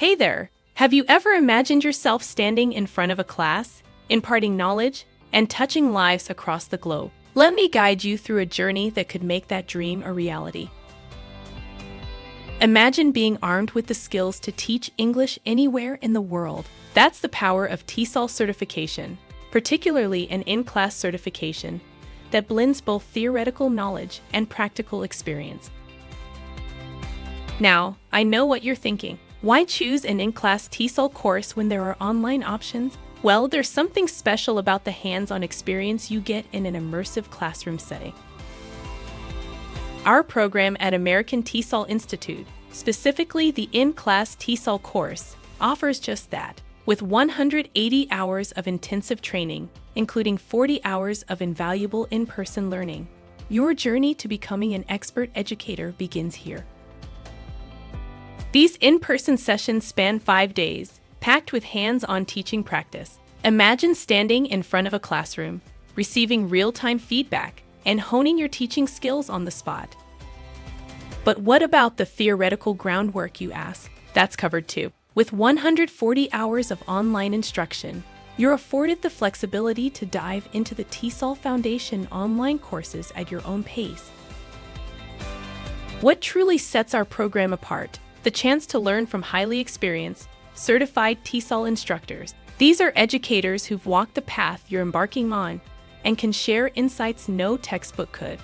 Hey there! Have you ever imagined yourself standing in front of a class, imparting knowledge, and touching lives across the globe? Let me guide you through a journey that could make that dream a reality. Imagine being armed with the skills to teach English anywhere in the world. That's the power of TESOL certification, particularly an in-class certification that blends both theoretical knowledge and practical experience. Now, I know what you're thinking. Why choose an in-class TESOL course when there are online options? Well, there's something special about the hands-on experience you get in an immersive classroom setting. Our program at American TESOL Institute, specifically the in-class TESOL course, offers just that. With 180 hours of intensive training, including 40 hours of invaluable in-person learning, your journey to becoming an expert educator begins here. These in-person sessions span 5 days, packed with hands-on teaching practice. Imagine standing in front of a classroom, receiving real-time feedback, and honing your teaching skills on the spot. But what about the theoretical groundwork, you ask? That's covered too. With 140 hours of online instruction, you're afforded the flexibility to dive into the TESOL Foundation online courses at your own pace. What truly sets our program apart? The chance to learn from highly experienced, certified TESOL instructors. These are educators who've walked the path you're embarking on and can share insights no textbook could.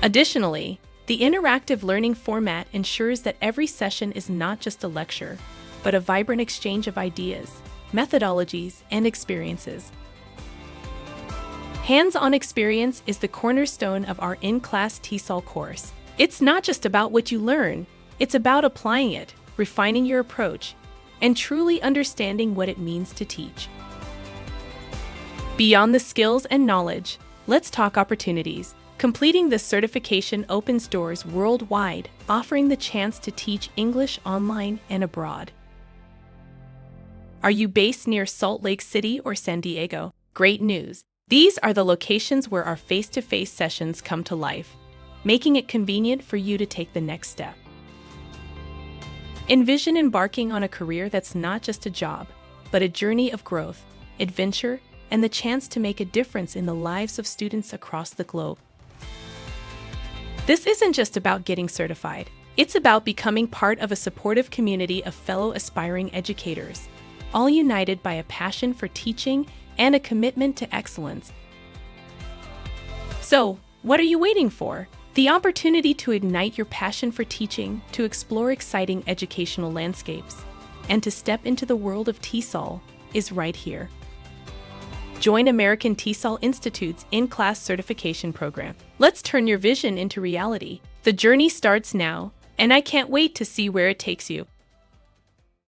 Additionally, the interactive learning format ensures that every session is not just a lecture, but a vibrant exchange of ideas, methodologies, and experiences. Hands-on experience is the cornerstone of our in-class TESOL course. It's not just about what you learn, it's about applying it, refining your approach, and truly understanding what it means to teach. Beyond the skills and knowledge, let's talk opportunities. Completing this certification opens doors worldwide, offering the chance to teach English online and abroad. Are you based near Salt Lake City or San Diego? Great news! These are the locations where our face-to-face sessions come to life, making it convenient for you to take the next step. Envision embarking on a career that's not just a job, but a journey of growth, adventure, and the chance to make a difference in the lives of students across the globe. This isn't just about getting certified. It's about becoming part of a supportive community of fellow aspiring educators, all united by a passion for teaching and a commitment to excellence. So, what are you waiting for? The opportunity to ignite your passion for teaching, to explore exciting educational landscapes, and to step into the world of TESOL is right here. Join American TESOL Institute's in-class certification program. Let's turn your vision into reality. The journey starts now, and I can't wait to see where it takes you.